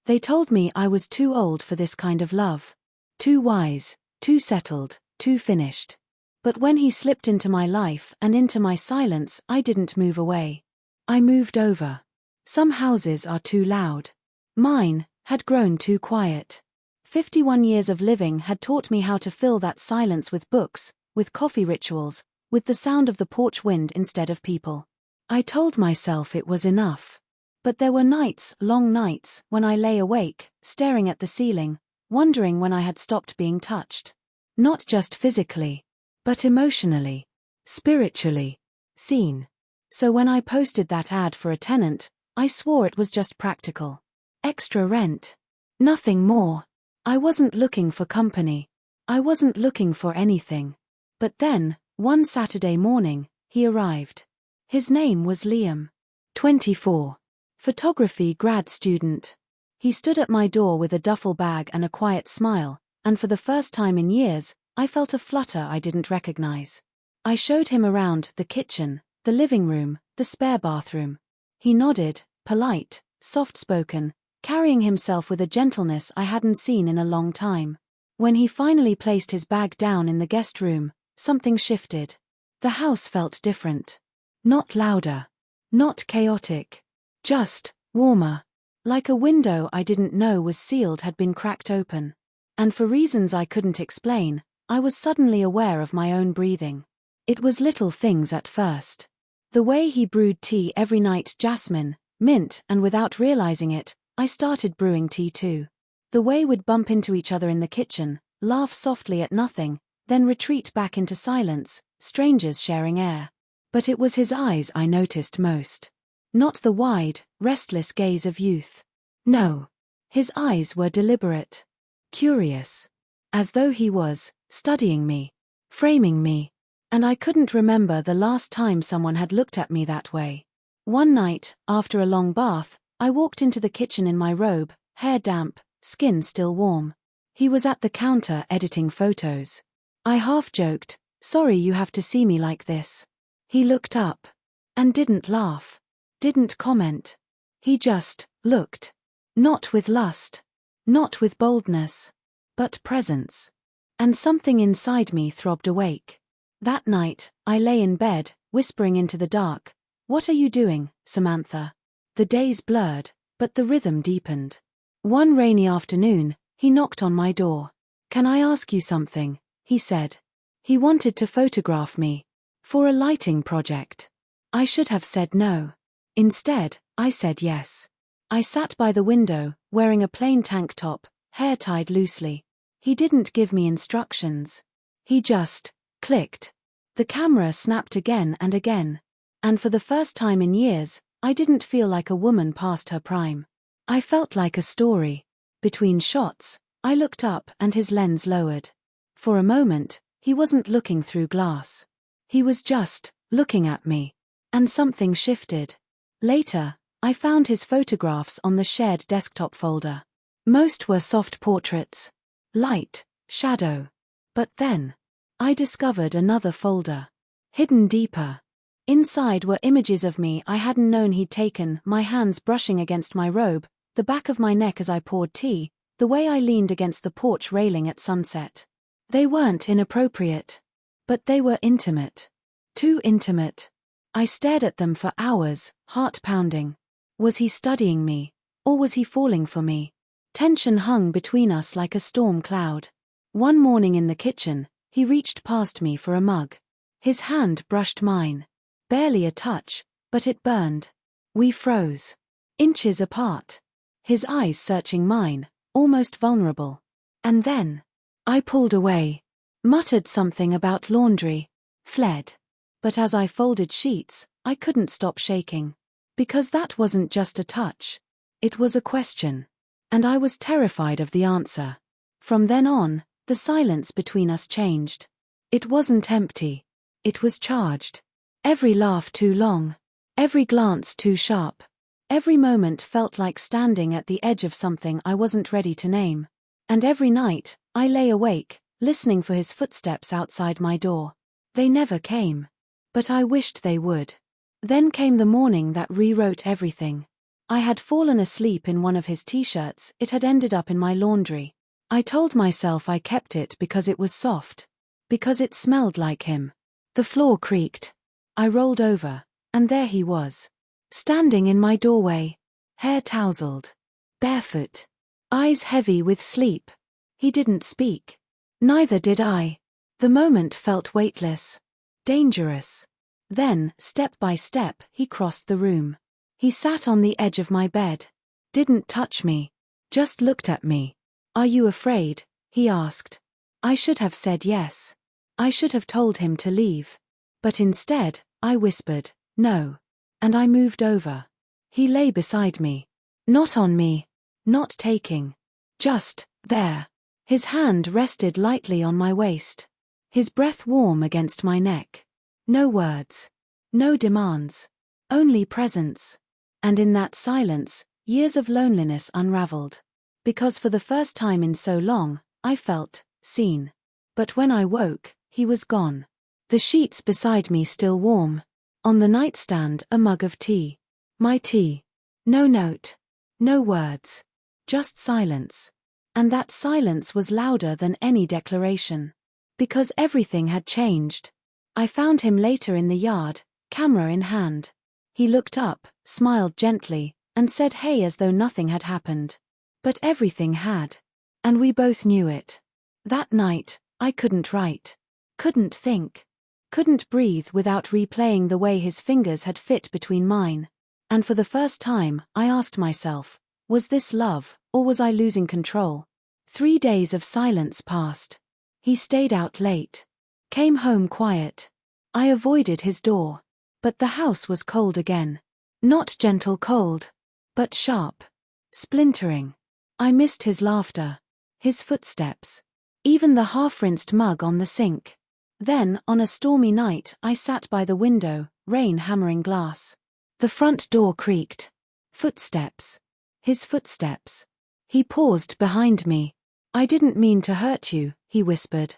They told me I was too old for this kind of love. Too wise, too settled, too finished. But when he slipped into my life and into my silence, I didn't move away. I moved over. Some houses are too loud. Mine had grown too quiet. 51 years of living had taught me how to fill that silence with books, with coffee rituals, with the sound of the porch wind instead of people. I told myself it was enough. But there were nights, long nights, when I lay awake, staring at the ceiling, wondering when I had stopped being touched. Not just physically, but emotionally, spiritually, seen. So when I posted that ad for a tenant, I swore it was just practical. Extra rent. Nothing more. I wasn't looking for company. I wasn't looking for anything. But then, one Saturday morning, he arrived. His name was Liam. 24. Photography grad student. He stood at my door with a duffel bag and a quiet smile, and for the first time in years, I felt a flutter I didn't recognize. I showed him around the kitchen, the living room, the spare bathroom. He nodded, polite, soft-spoken, carrying himself with a gentleness I hadn't seen in a long time. When he finally placed his bag down in the guest room, something shifted. The house felt different. Not louder. Not chaotic. Just warmer. Like a window I didn't know was sealed had been cracked open. And for reasons I couldn't explain, I was suddenly aware of my own breathing. It was little things at first. The way he brewed tea every night, jasmine, mint, and without realizing it, I started brewing tea too. The way we'd bump into each other in the kitchen, laugh softly at nothing, then retreat back into silence, strangers sharing air. But it was his eyes I noticed most. Not the wide, restless gaze of youth. No. His eyes were deliberate. Curious. As though he was studying me. Framing me. And I couldn't remember the last time someone had looked at me that way. One night, after a long bath, I walked into the kitchen in my robe, hair damp, skin still warm. He was at the counter editing photos. I half joked, "Sorry you have to see me like this." He looked up. And didn't laugh. Didn't comment. He just looked. Not with lust. Not with boldness. But presence. And something inside me throbbed awake. That night, I lay in bed, whispering into the dark, "What are you doing, Samantha?" The days blurred, but the rhythm deepened. One rainy afternoon, he knocked on my door. "Can I ask you something?" he said. He wanted to photograph me. For a lighting project. I should have said no. Instead, I said yes. I sat by the window, wearing a plain tank top, hair tied loosely. He didn't give me instructions. He just clicked. The camera snapped again and again. And for the first time in years, I didn't feel like a woman past her prime. I felt like a story. Between shots, I looked up and his lens lowered. For a moment, he wasn't looking through glass. He was just looking at me. And something shifted. Later, I found his photographs on the shared desktop folder. Most were soft portraits. Light, shadow. But then, I discovered another folder. Hidden deeper. Inside were images of me I hadn't known he'd taken, my hands brushing against my robe, the back of my neck as I poured tea, the way I leaned against the porch railing at sunset. They weren't inappropriate. But they were intimate. Too intimate. I stared at them for hours, heart pounding. Was he studying me? Or was he falling for me? Tension hung between us like a storm cloud. One morning in the kitchen, he reached past me for a mug. His hand brushed mine. Barely a touch, but it burned. We froze. Inches apart. His eyes searching mine, almost vulnerable. And then, I pulled away. Muttered something about laundry. Fled. But as I folded sheets, I couldn't stop shaking. Because that wasn't just a touch. It was a question. And I was terrified of the answer. From then on, the silence between us changed. It wasn't empty. It was charged. Every laugh too long. Every glance too sharp. Every moment felt like standing at the edge of something I wasn't ready to name. And every night, I lay awake, listening for his footsteps outside my door. They never came. But I wished they would. Then came the morning that rewrote everything. I had fallen asleep in one of his t-shirts. It had ended up in my laundry. I told myself I kept it because it was soft. Because it smelled like him. The floor creaked. I rolled over, and there he was. Standing in my doorway. Hair tousled. Barefoot. Eyes heavy with sleep. He didn't speak. Neither did I. The moment felt weightless. Dangerous. Then, step by step, he crossed the room. He sat on the edge of my bed. Didn't touch me. Just looked at me. "Are you afraid?" he asked. I should have said yes. I should have told him to leave. But instead, I whispered, "No." And I moved over. He lay beside me. Not on me. Not taking. Just there. His hand rested lightly on my waist. His breath warm against my neck. No words. No demands. Only presence. And in that silence, years of loneliness unraveled. Because for the first time in so long, I felt seen. But when I woke, he was gone. The sheets beside me still warm. On the nightstand, a mug of tea. My tea. No note. No words. Just silence. And that silence was louder than any declaration. Because everything had changed. I found him later in the yard, camera in hand. He looked up, smiled gently, and said hey as though nothing had happened. But everything had. And we both knew it. That night, I couldn't write. Couldn't think. Couldn't breathe without replaying the way his fingers had fit between mine. And for the first time, I asked myself, was this love, or was I losing control? 3 days of silence passed. He stayed out late. Came home quiet. I avoided his door. But the house was cold again. Not gentle cold. But sharp. Splintering. I missed his laughter. His footsteps. Even the half-rinsed mug on the sink. Then, on a stormy night, I sat by the window, rain hammering glass. The front door creaked. Footsteps. His footsteps. He paused behind me. "I didn't mean to hurt you," he whispered.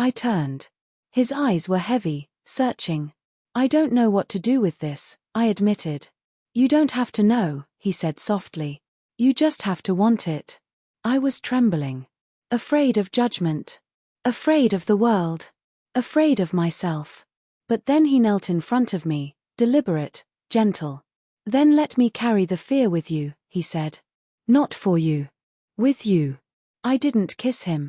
I turned. His eyes were heavy, searching. "I don't know what to do with this," I admitted. "You don't have to know," he said softly. "You just have to want it." I was trembling. Afraid of judgment. Afraid of the world. Afraid of myself. But then he knelt in front of me, deliberate, gentle. "Then let me carry the fear with you," he said. "Not for you. With you." I didn't kiss him.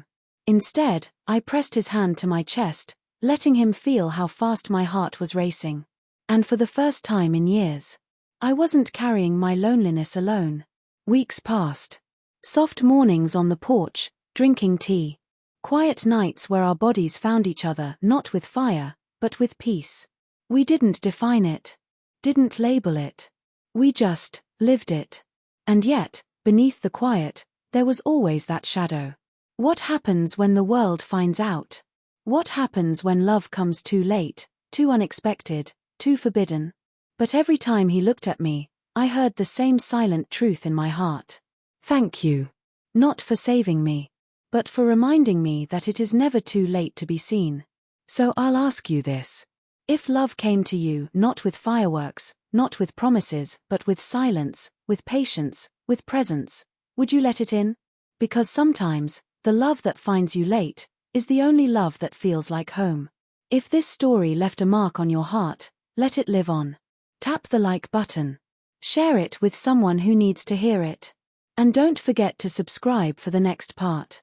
Instead, I pressed his hand to my chest, letting him feel how fast my heart was racing. And for the first time in years, I wasn't carrying my loneliness alone. Weeks passed. Soft mornings on the porch, drinking tea. Quiet nights where our bodies found each other not with fire, but with peace. We didn't define it. Didn't label it. We just lived it. And yet, beneath the quiet, there was always that shadow. What happens when the world finds out? What happens when love comes too late, too unexpected, too forbidden? But every time he looked at me, I heard the same silent truth in my heart. Thank you. Not for saving me, but for reminding me that it is never too late to be seen. So I'll ask you this. If love came to you not with fireworks, not with promises, but with silence, with patience, with presence, would you let it in? Because sometimes, the love that finds you late is the only love that feels like home. If this story left a mark on your heart, let it live on. Tap the like button. Share it with someone who needs to hear it. And don't forget to subscribe for the next part.